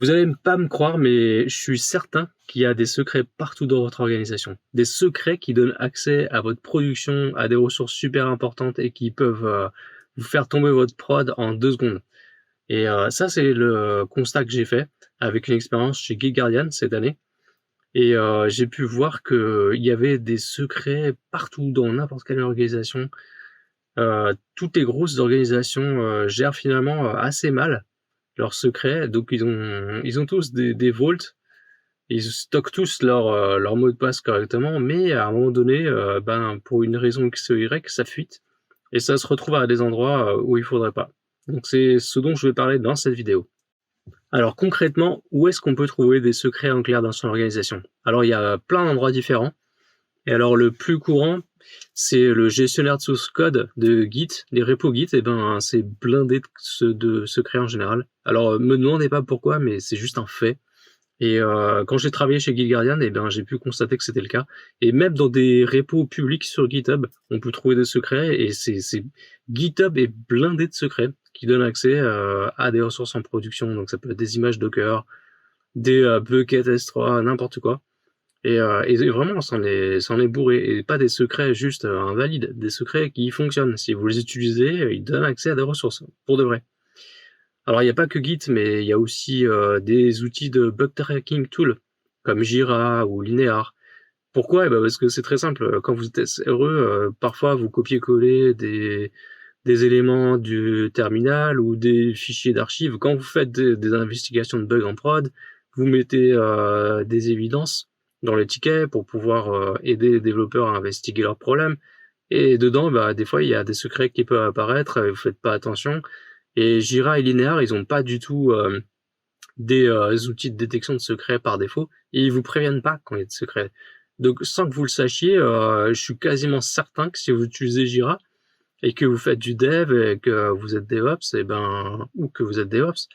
Vous allez pas me croire, mais je suis certain qu'il y a des secrets partout dans votre organisation. Des secrets qui donnent accès à votre production, à des ressources super importantes et qui peuvent vous faire tomber votre prod en 2 secondes. Et ça, c'est le constat que j'ai fait avec une expérience chez Geek Guardian cette année. Et j'ai pu voir qu'il y avait des secrets partout dans n'importe quelle organisation. Toutes les grosses organisations gèrent finalement assez mal leurs secrets. Donc ils ont tous des vaults, ils stockent tous leur mot de passe correctement, mais à un moment donné, pour une raison X ou Y, ça fuite et ça se retrouve à des endroits où il faudrait pas. Donc c'est ce dont je vais parler dans cette vidéo. Alors concrètement, où est-ce qu'on peut trouver des secrets en clair dans son organisation? Alors il y a plein d'endroits différents. Et alors le plus courant, c'est le gestionnaire de source code de Git, les repos Git, et c'est blindé de secrets en général. Alors me demandez pas pourquoi, mais c'est juste un fait. Et quand j'ai travaillé chez Git Guardian, j'ai pu constater que c'était le cas. Et même dans des repos publics sur GitHub, on peut trouver des secrets, et GitHub est blindé de secrets qui donnent accès à des ressources en production. Donc ça peut être des images Docker, des buckets S3, n'importe quoi. Et vraiment, c'en est bourré. Et pas des secrets juste invalides, des secrets qui fonctionnent. Si vous les utilisez, ils donnent accès à des ressources, pour de vrai. Alors, il n'y a pas que Git, mais il y a aussi des outils de bug tracking tool, comme Jira ou Linear. Pourquoi? Parce que c'est très simple. Quand vous êtes SRE, parfois vous copiez-collez des éléments du terminal ou des fichiers d'archives. Quand vous faites des investigations de bugs en prod, vous mettez des évidences dans les tickets pour pouvoir aider les développeurs à investiguer leurs problèmes. Et dedans, des fois, il y a des secrets qui peuvent apparaître et vous faites pas attention. Et Jira et Linear, ils ont pas du tout des outils de détection de secrets par défaut, et ils vous préviennent pas quand il y a des secrets. Donc sans que vous le sachiez, je suis quasiment certain que si vous utilisez Jira et que vous faites du dev et que vous êtes DevOps, ou que vous êtes DevOps,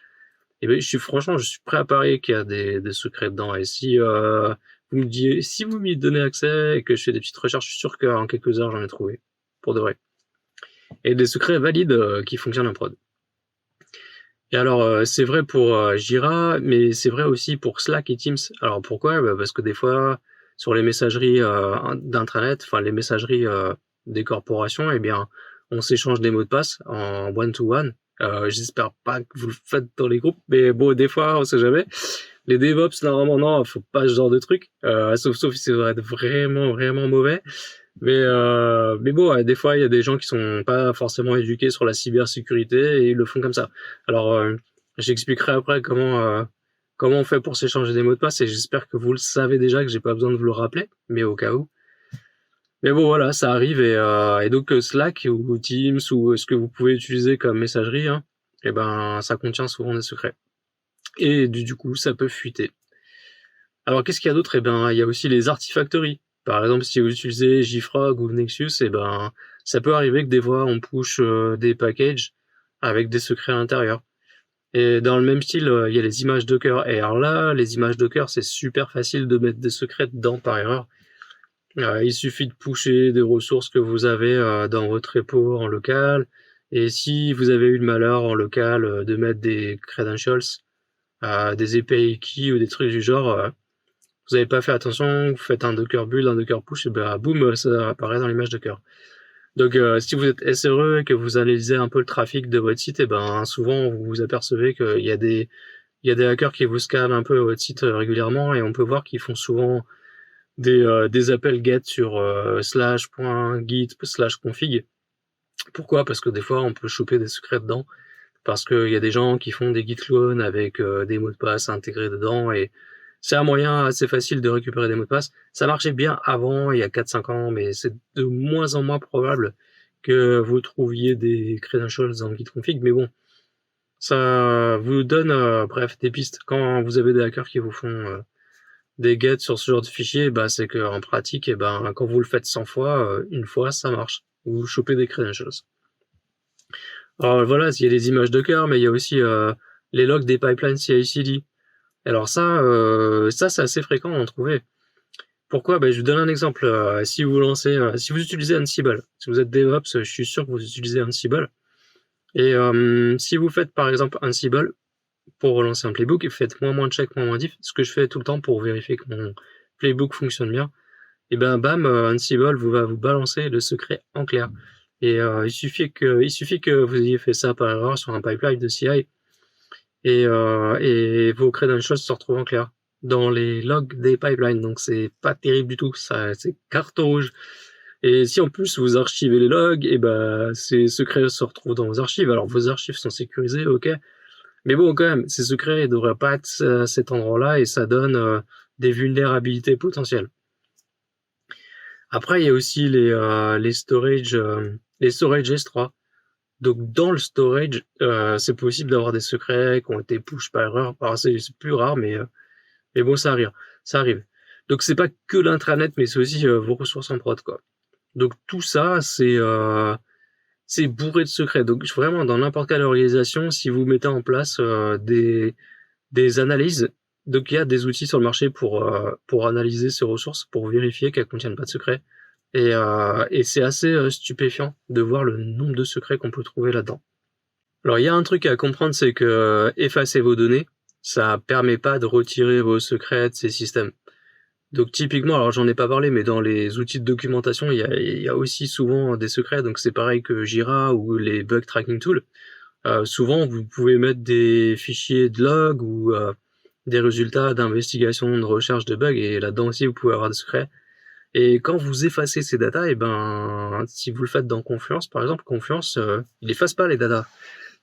je suis prêt à parier qu'il y a des secrets dedans. Et si vous m'y donnez accès et que je fais des petites recherches, je suis sûr qu'en quelques heures j'en ai trouvé, pour de vrai. Et des secrets valides qui fonctionnent en prod. Et alors, c'est vrai pour Jira, mais c'est vrai aussi pour Slack et Teams. Alors pourquoi? Parce que des fois, sur les messageries d'intranet, enfin les messageries des corporations, on s'échange des mots de passe en one-to-one. J'espère pas que vous le faites dans les groupes, mais bon, des fois, on sait jamais. Les DevOps, normalement, non, faut pas ce genre de truc. Sauf si ça va être vraiment, vraiment mauvais. Mais bon, des fois, il y a des gens qui sont pas forcément éduqués sur la cybersécurité et ils le font comme ça. Alors, j'expliquerai après comment on fait pour s'échanger des mots de passe, et j'espère que vous le savez déjà, que j'ai pas besoin de vous le rappeler, mais au cas où. Mais bon, voilà, ça arrive, et donc Slack ou Teams ou ce que vous pouvez utiliser comme messagerie, hein, ça contient souvent des secrets. Et du coup, ça peut fuiter. Alors, qu'est-ce qu'il y a d'autre? Il y a aussi les Artifactory. Par exemple, si vous utilisez JFrog ou Nexus, ça peut arriver que des fois, on push des packages avec des secrets à l'intérieur. Et dans le même style, il y a les images Docker. Et alors là, les images Docker, c'est super facile de mettre des secrets dedans par erreur. Il suffit de pusher des ressources que vous avez dans votre repo en local. Et si vous avez eu le malheur en local de mettre des credentials, des API keys ou des trucs du genre, vous n'avez pas fait attention, vous faites un Docker build, un Docker push, et boum, ça apparaît dans l'image Docker. Donc si vous êtes SRE et que vous analysez un peu le trafic de votre site, souvent vous vous apercevez qu'il y a des hackers qui vous scannent un peu votre site régulièrement, et on peut voir qu'ils font souvent des appels get sur /git/config. Pourquoi? Parce que des fois on peut choper des secrets dedans, parce qu'il y a des gens qui font des git clones avec des mots de passe intégrés dedans, et c'est un moyen assez facile de récupérer des mots de passe. Ça marchait bien avant, il y a 4-5 ans, mais c'est de moins en moins probable que vous trouviez des credentials dans git config. Mais bon, ça vous donne, des pistes. Quand vous avez des hackers qui vous font des gets sur ce genre de fichier, c'est que en pratique, quand vous le faites 100 fois, une fois, ça marche. Vous chopez des credentials. Alors voilà, il y a les images Docker, mais il y a aussi les logs des pipelines CI/CD. Alors ça c'est assez fréquent d'en trouver. Pourquoi? Je vous donne un exemple. Si vous utilisez Ansible, si vous êtes DevOps, je suis sûr que vous utilisez Ansible. Et si vous faites par exemple Ansible, pour relancer un playbook, faites moins de check, moins diff. Ce que je fais tout le temps pour vérifier que mon playbook fonctionne bien, et ben bam, Ansible va vous balancer le secret en clair. Et il suffit que vous ayez fait ça par erreur sur un pipeline de CI, et vos credentials se retrouvent en clair dans les logs des pipelines. Donc c'est pas terrible du tout, ça c'est carton rouge. Et si en plus vous archivez les logs, et ben ces secrets se retrouvent dans vos archives. Alors vos archives sont sécurisées, ok, mais bon, quand même, ces secrets ne devraient pas être à cet endroit-là, et ça donne des vulnérabilités potentielles. Après, il y a aussi les storage S3. Donc dans le storage, c'est possible d'avoir des secrets qui ont été push par erreur. Alors c'est plus rare, mais bon, ça arrive. Ça arrive. Donc c'est pas que l'intranet, mais c'est aussi vos ressources en prod, quoi. Donc tout ça, c'est bourré de secrets. Donc vraiment, dans n'importe quelle organisation, si vous mettez en place des analyses, donc il y a des outils sur le marché pour analyser ces ressources, pour vérifier qu'elles contiennent pas de secrets. Et c'est assez stupéfiant de voir le nombre de secrets qu'on peut trouver là-dedans. Alors il y a un truc à comprendre, c'est que effacer vos données, ça permet pas de retirer vos secrets de ces systèmes. Donc typiquement, alors j'en ai pas parlé, mais dans les outils de documentation, il y a aussi souvent des secrets. Donc c'est pareil que Jira ou les bug tracking tools. Souvent, vous pouvez mettre des fichiers de log ou des résultats d'investigation, de recherche de bugs, et là-dedans aussi, vous pouvez avoir des secrets. Et quand vous effacez ces datas, et ben, si vous le faites dans Confluence, par exemple, Confluence, il efface pas les datas.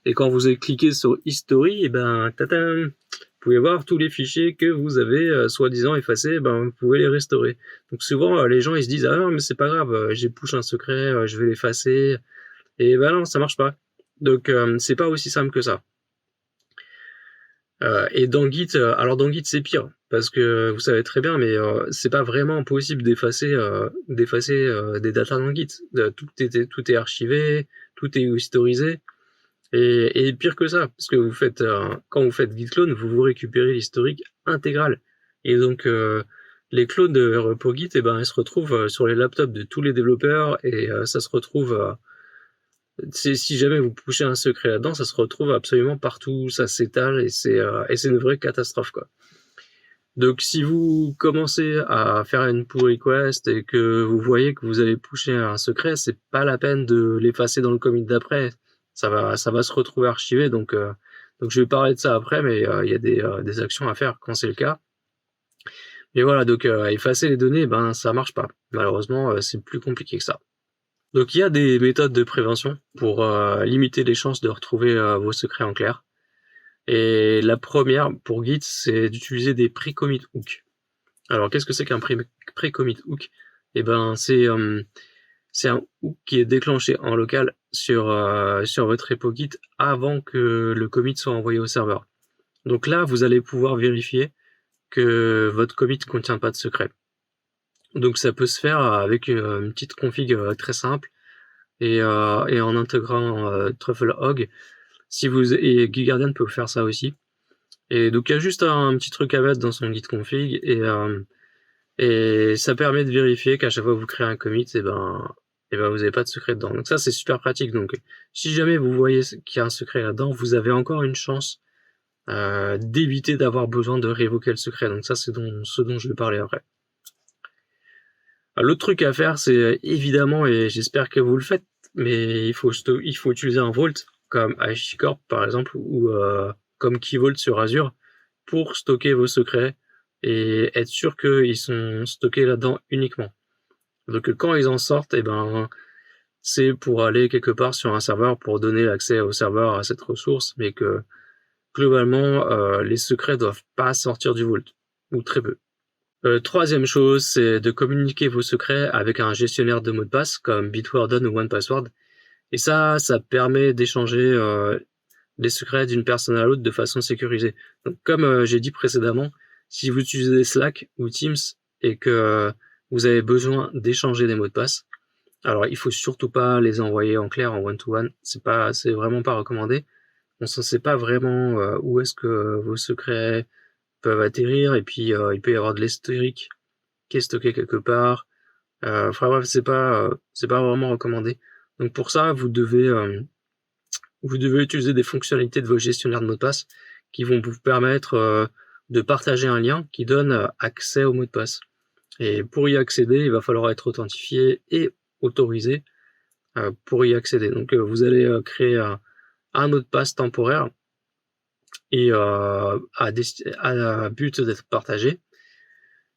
Et quand vous cliquez sur History, et ben, tadam, vous pouvez voir tous les fichiers que vous avez soi-disant effacés, ben, vous pouvez les restaurer. Donc souvent, les gens, ils se disent, ah non, mais c'est pas grave, j'ai push un secret, je vais l'effacer. Et ben non, ça marche pas. Donc, c'est pas aussi simple que ça. Et dans Git, alors dans Git c'est pire, parce que vous savez très bien, mais c'est pas vraiment possible d'effacer des datas dans Git. Tout est archivé, tout est historisé, et pire que ça, parce que quand vous faites git clone, vous récupérez l'historique intégral, et donc les clones de repo Git, et ben ils se retrouvent sur les laptops de tous les développeurs, et ça se retrouve si jamais vous pushez un secret là-dedans, ça se retrouve absolument partout, ça s'étale, et c'est une vraie catastrophe, quoi. Donc si vous commencez à faire une pull request et que vous voyez que vous avez pushé un secret, c'est pas la peine de l'effacer dans le commit d'après. Ça va se retrouver archivé, donc je vais parler de ça après, mais il y a des actions à faire quand c'est le cas. Mais voilà, donc effacer les données, ben ça marche pas. Malheureusement, c'est plus compliqué que ça. Donc il y a des méthodes de prévention pour limiter les chances de retrouver vos secrets en clair. Et la première pour Git, c'est d'utiliser des pre-commit hooks. Alors qu'est-ce que c'est qu'un pre-commit hook? Eh ben c'est un hook qui est déclenché en local sur votre repo Git avant que le commit soit envoyé au serveur. Donc là, vous allez pouvoir vérifier que votre commit ne contient pas de secret. Donc ça peut se faire avec une petite config très simple, et en intégrant TruffleHog. Et GitGuardian peut faire ça aussi. Et donc il y a juste un petit truc à mettre dans son git config, et ça permet de vérifier qu'à chaque fois que vous créez un commit, et ben vous n'avez pas de secret dedans. Donc ça c'est super pratique. Donc si jamais vous voyez qu'il y a un secret là-dedans, vous avez encore une chance d'éviter d'avoir besoin de révoquer le secret. Donc ça c'est ce dont je vais parler après. L'autre truc à faire, c'est évidemment, et j'espère que vous le faites, mais il faut utiliser un Vault comme HashiCorp par exemple, ou comme KeyVault sur Azure, pour stocker vos secrets et être sûr qu'ils sont stockés là-dedans uniquement. Donc quand ils en sortent, et ben c'est pour aller quelque part sur un serveur pour donner l'accès au serveur à cette ressource, mais que globalement les secrets doivent pas sortir du Vault, ou très peu. Troisième chose, c'est de communiquer vos secrets avec un gestionnaire de mots de passe comme Bitwarden ou 1Password. Et ça permet d'échanger les secrets d'une personne à l'autre de façon sécurisée. Donc comme j'ai dit précédemment, si vous utilisez Slack ou Teams et que vous avez besoin d'échanger des mots de passe, alors il faut surtout pas les envoyer en clair en one-to-one. C'est vraiment pas recommandé. On ne sait pas vraiment où est-ce que vos secrets peuvent atterrir, et puis il peut y avoir de l'historique qui est stocké quelque part. Enfin bref, c'est pas vraiment recommandé. Donc pour ça, vous devez utiliser des fonctionnalités de vos gestionnaires de mots de passe qui vont vous permettre de partager un lien qui donne accès au mot de passe. Et pour y accéder, il va falloir être authentifié et autorisé pour y accéder. Donc vous allez créer un mot de passe temporaire et à but d'être partagé.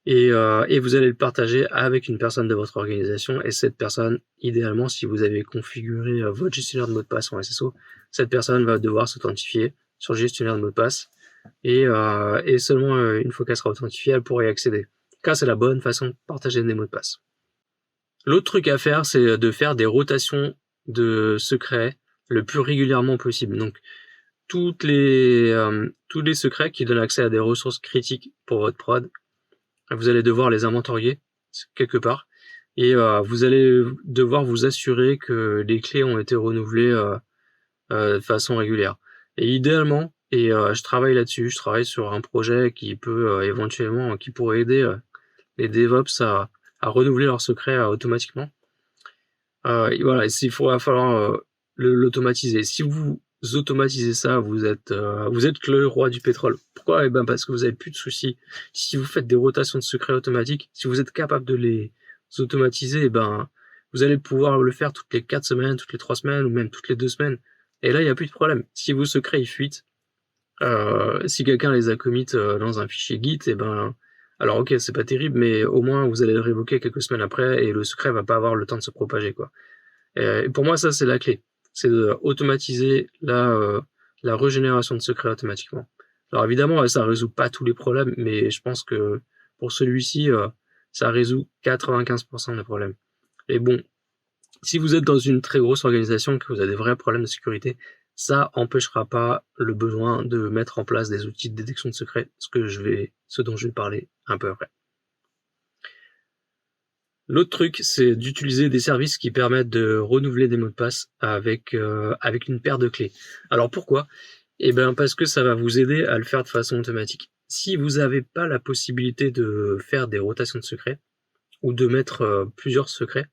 Et vous allez le partager avec une personne de votre organisation, et cette personne, idéalement, si vous avez configuré votre gestionnaire de mot de passe en SSO, cette personne va devoir s'authentifier sur le gestionnaire de mot de passe, et seulement une fois qu'elle sera authentifiée, elle pourra y accéder. Car c'est la bonne façon de partager des mots de passe. L'autre truc à faire, c'est de faire des rotations de secrets le plus régulièrement possible. Donc, tous les secrets qui donnent accès à des ressources critiques pour votre prod, vous allez devoir les inventorier quelque part, et vous allez devoir vous assurer que les clés ont été renouvelées de façon régulière. Et idéalement, je travaille là-dessus, je travaille sur un projet qui peut éventuellement, qui pourrait aider les DevOps à renouveler leurs secrets automatiquement. Et voilà, va falloir l'automatiser. Si vous automatisez ça, vous êtes le roi du pétrole. Pourquoi? Parce que vous avez plus de soucis. Si vous faites des rotations de secrets automatiques, si vous êtes capable de les automatiser, vous allez pouvoir le faire toutes les 4 semaines, toutes les 3 semaines, ou même toutes les 2 semaines. Et là, il n'y a plus de problème. Si vos secrets ils fuitent, si quelqu'un les a commit dans un fichier Git, alors ok, c'est pas terrible, mais au moins vous allez le révoquer quelques semaines après, et le secret va pas avoir le temps de se propager, quoi. Et pour moi, ça c'est la clé, c'est d'automatiser la régénération de secrets automatiquement. Alors évidemment, ça résout pas tous les problèmes, mais je pense que pour celui-ci, ça résout 95% des problèmes. Et bon, si vous êtes dans une très grosse organisation, que vous avez des vrais problèmes de sécurité, ça empêchera pas le besoin de mettre en place des outils de détection de secrets, ce dont je vais parler un peu après. L'autre truc, c'est d'utiliser des services qui permettent de renouveler des mots de passe avec une paire de clés. Alors pourquoi? Parce que ça va vous aider à le faire de façon automatique. Si vous n'avez pas la possibilité de faire des rotations de secrets, ou de mettre plusieurs secrets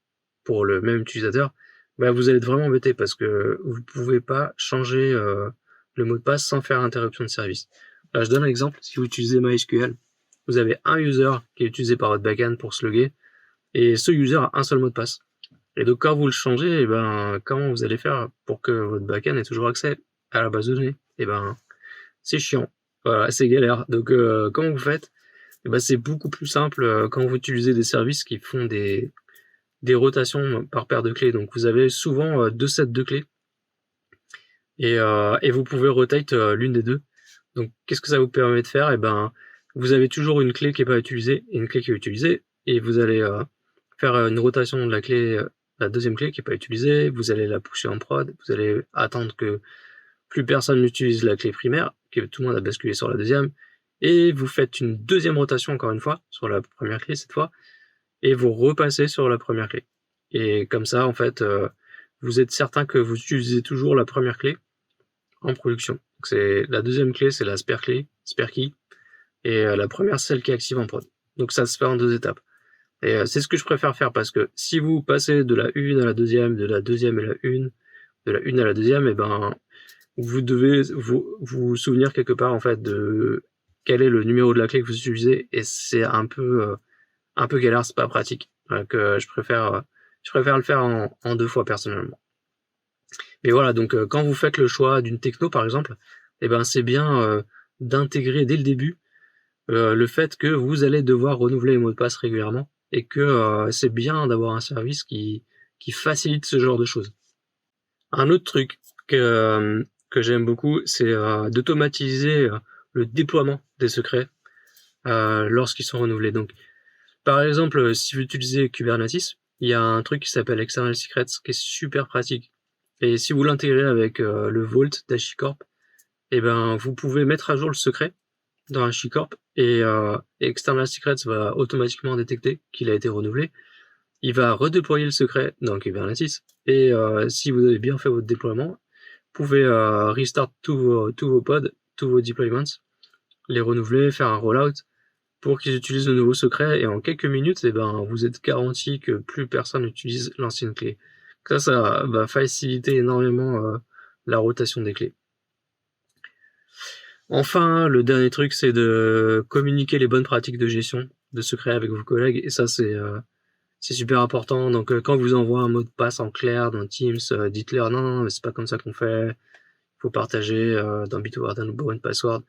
pour le même utilisateur, vous allez être vraiment embêté, parce que vous pouvez pas changer le mot de passe sans faire interruption de service. Là, je donne un exemple. Si vous utilisez MySQL, vous avez un user qui est utilisé par votre backend pour se loguer, et ce user a un seul mot de passe. Et donc quand vous le changez, comment vous allez faire pour que votre backend ait toujours accès à la base de données? C'est chiant. Voilà, c'est galère. Donc comment vous faites? C'est beaucoup plus simple quand vous utilisez des services qui font des rotations par paire de clés. Donc vous avez souvent 2 sets de clés, et vous pouvez rotate l'une des deux. Donc qu'est-ce que ça vous permet de faire? Vous avez toujours une clé qui est pas utilisée et une clé qui est utilisée, et vous allez faire une rotation de la clé, la deuxième clé qui est pas utilisée, vous allez la pousser en prod, vous allez attendre que plus personne n'utilise la clé primaire, que tout le monde a basculé sur la deuxième, et vous faites une deuxième rotation encore une fois, sur la première clé cette fois, et vous repassez sur la première clé. Et comme ça, en fait, vous êtes certain que vous utilisez toujours la première clé en production. Donc c'est la deuxième clé, c'est la spare key, et la première, celle qui est active en prod. Donc ça se fait en 2 étapes. Et c'est ce que je préfère faire, parce que si vous passez de la une à la deuxième, de la deuxième à la une, de la une à la deuxième, vous devez vous souvenir quelque part, en fait, de quel est le numéro de la clé que vous utilisez, et c'est un peu galère, c'est pas pratique. Donc je préfère le faire en 2 fois personnellement. Mais voilà, donc quand vous faites le choix d'une techno par exemple, c'est bien d'intégrer dès le début le fait que vous allez devoir renouveler les mots de passe régulièrement, et que c'est bien d'avoir un service qui facilite ce genre de choses. Un autre truc que j'aime beaucoup, c'est d'automatiser le déploiement des secrets lorsqu'ils sont renouvelés. Donc par exemple, si vous utilisez Kubernetes, il y a un truc qui s'appelle External Secrets qui est super pratique. Et si vous l'intégrez avec le Vault d'HashiCorp, vous pouvez mettre à jour le secret dans HashiCorp, et External Secrets va automatiquement détecter qu'il a été renouvelé. Il va redéployer le secret dans Kubernetes, et si vous avez bien fait votre déploiement, vous pouvez restart tous vos pods, tous vos deployments, les renouveler, faire un rollout pour qu'ils utilisent le nouveau secret, et en quelques minutes, vous êtes garanti que plus personne n'utilise l'ancienne clé. Ça va faciliter énormément la rotation des clés. Enfin, le dernier truc, c'est de communiquer les bonnes pratiques de gestion de secrets avec vos collègues. Et ça, c'est super important. Donc, quand vous envoie un mot de passe en clair dans Teams, dites-leur non, mais c'est pas comme ça qu'on fait. Il faut partager dans Bitwarden ou Borrowed Password.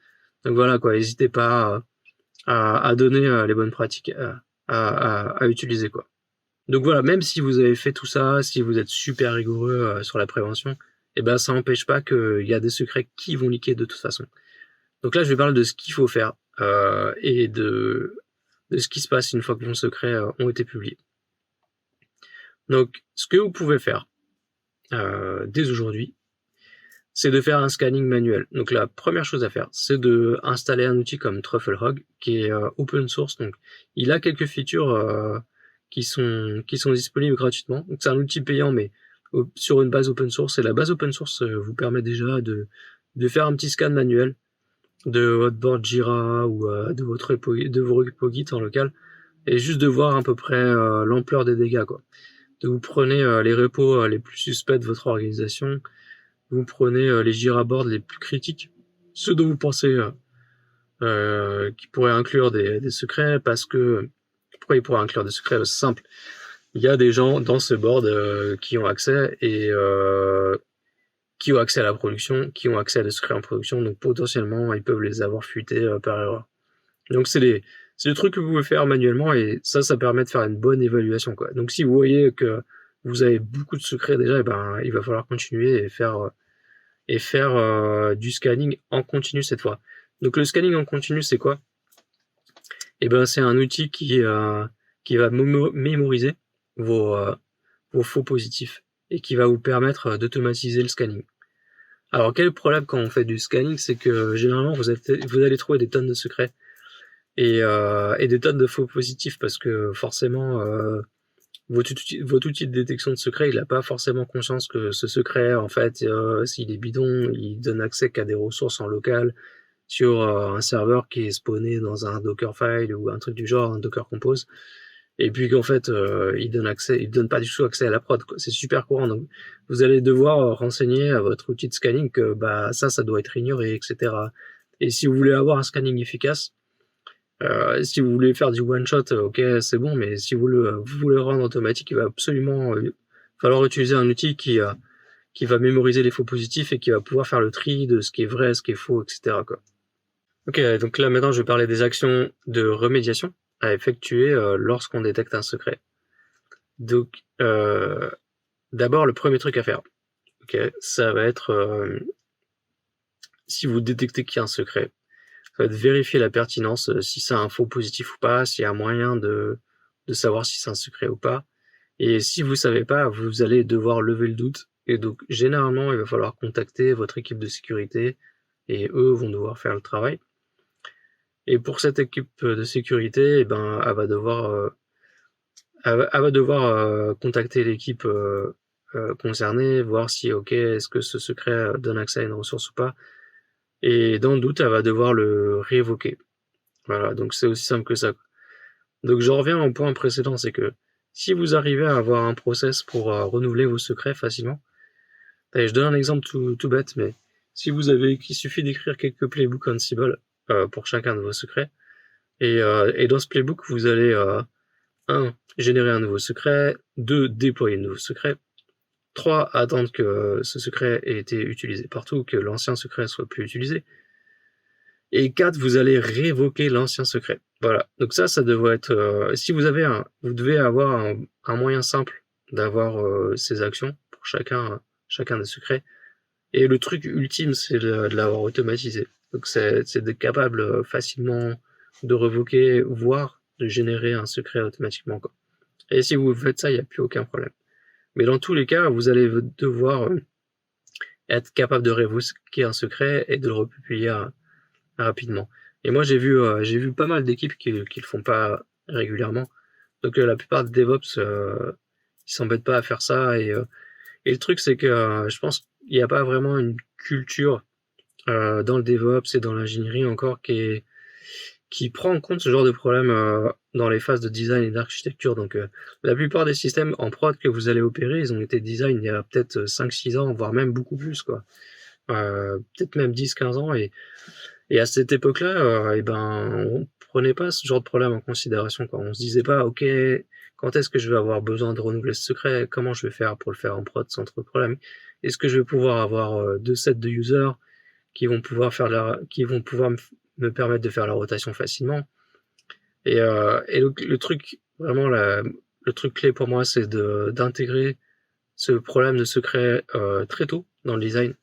Donc voilà, quoi. N'hésitez pas à donner les bonnes pratiques à utiliser, quoi. Donc voilà, même si vous avez fait tout ça, si vous êtes super rigoureux sur la prévention, et ben ça n'empêche pas qu'il y a des secrets qui vont leaker de toute façon. Donc là, je vais parler de ce qu'il faut faire et de ce qui se passe une fois que vos secrets ont été publiés. Donc, ce que vous pouvez faire dès aujourd'hui, c'est de faire un scanning manuel. Donc la première chose à faire, c'est de installer un outil comme TruffleHog, qui est open source. Donc il a quelques features qui sont disponibles gratuitement. Donc c'est un outil payant, mais sur une base open source. Et la base open source vous permet déjà de faire un petit scan manuel de votre board Jira ou de vos repos Git en local, et juste de voir à peu près l'ampleur des dégâts, quoi. Donc vous prenez les repos les plus suspects de votre organisation, vous prenez les Jira boards les plus critiques, ceux dont vous pensez qui pourraient inclure des secrets, parce que pourquoi ils pourraient inclure des secrets? C'est simple. Il y a des gens dans ce board qui ont accès et qui ont accès à la production, qui ont accès à des secrets en production, donc potentiellement ils peuvent les avoir fuités par erreur. Donc c'est des trucs que vous pouvez faire manuellement, et ça permet de faire une bonne évaluation, quoi. Donc si vous voyez que vous avez beaucoup de secrets déjà, et ben il va falloir continuer et faire du scanning en continu cette fois. Donc le scanning en continu, c'est quoi? Et ben c'est un outil qui va mémoriser vos faux positifs et qui va vous permettre d'automatiser le scanning. Alors quel est le problème quand on fait du scanning? C'est que généralement vous allez trouver des tonnes de secrets et des tonnes de faux positifs, parce que forcément votre outil de détection de secret, il n'a pas forcément conscience que ce secret, en fait, s'il est bidon, il donne accès qu'à des ressources en local sur un serveur qui est spawné dans un Dockerfile ou un truc du genre, un Docker Compose, et puis qu'en fait il donne pas du tout accès à la prod, quoi. C'est super courant, donc vous allez devoir renseigner à votre outil de scanning que bah ça doit être ignoré, etc. Et si vous voulez avoir un scanning efficace, si vous voulez faire du one shot, ok, c'est bon, mais si vous voulez le rendre automatique, il va absolument falloir utiliser un outil qui va mémoriser les faux positifs et qui va pouvoir faire le tri de ce qui est vrai, ce qui est faux, etc., quoi. Ok, donc là maintenant je vais parler des actions de remédiation à effectuer lorsqu'on détecte un secret. Donc d'abord, le premier truc à faire, ok, ça va être si vous détectez qu'il y a un secret, ça va être vérifier la pertinence, si c'est un faux positif ou pas, s'il y a un moyen de savoir si c'est un secret ou pas. Et si vous savez pas, vous allez devoir lever le doute. Et donc généralement, il va falloir contacter votre équipe de sécurité, et eux vont devoir faire le travail. Et pour cette équipe de sécurité, eh ben, elle va devoir contacter l'équipe concernée, voir si, ok, est-ce que ce secret donne accès à une ressource ou pas. Et dans le doute, elle va devoir le révoquer. Voilà, donc c'est aussi simple que ça. Donc j'en reviens au point précédent, c'est que si vous arrivez à avoir un process pour renouveler vos secrets facilement, allez, je donne un exemple tout bête, mais si vous avez, il suffit d'écrire quelques playbooks Ansible pour chacun de vos secrets, et dans ce playbook, vous allez 1. Générer un nouveau secret, 2. Déployer un nouveau secret, 3. Attendre que ce secret ait été utilisé partout, que l'ancien secret soit plus utilisé, et 4. Vous allez révoquer l'ancien secret. Voilà. Donc ça devrait être... si vous devez avoir un moyen simple d'avoir ces actions pour chacun des secrets. Et le truc ultime, c'est de l'avoir automatisé. Donc c'est d'être capable facilement de revoquer, voire de générer un secret automatiquement, quoi. Et si vous faites ça, il n'y a plus aucun problème. Mais dans tous les cas, vous allez devoir être capable de révoquer un secret et de le republier rapidement. Et moi, j'ai vu pas mal d'équipes qui le font pas régulièrement. Donc la plupart des DevOps, ils s'embêtent pas à faire ça. Et le truc, c'est que je pense qu'il n'y a pas vraiment une culture dans le DevOps et dans l'ingénierie encore qui prend en compte ce genre de problème dans les phases de design et d'architecture. Donc la plupart des systèmes en prod que vous allez opérer, ils ont été design il y a peut-être 5-6 ans, voire même beaucoup plus, quoi. Peut-être même 10-15 ans, et Et à cette époque-là, on prenait pas ce genre de problème en considération, quoi. On se disait pas: «OK, quand est-ce que je vais avoir besoin de renouveler ce secret? Comment je vais faire pour le faire en prod sans trop de problèmes? Est-ce que je vais pouvoir avoir, 2 sets de users qui vont pouvoir me permettre de faire la rotation facilement?» Et donc le truc vraiment le truc clé pour moi, c'est d'intégrer ce problème de secret, très tôt dans le design.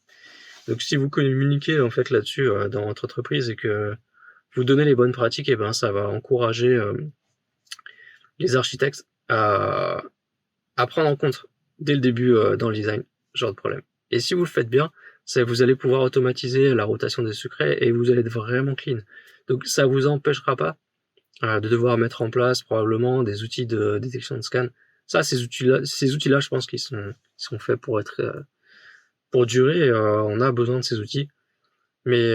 Donc si vous communiquez en fait là-dessus, dans votre entreprise et que vous donnez les bonnes pratiques, et ben ça va encourager, les architectes à prendre en compte dès le début, dans le design, ce genre de problème. Et si vous le faites bien, vous allez pouvoir automatiser la rotation des secrets et vous allez être vraiment clean. Donc ça vous empêchera pas, de devoir mettre en place probablement des outils de détection de scan. Ça, ces outils-là, je pense qu'ils sont faits pour être, pour durer. On a besoin de ces outils. Mais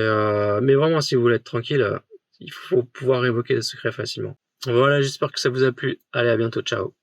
vraiment, si vous voulez être tranquille, il faut pouvoir évoquer des secrets facilement. Voilà, j'espère que ça vous a plu. Allez, à bientôt, ciao.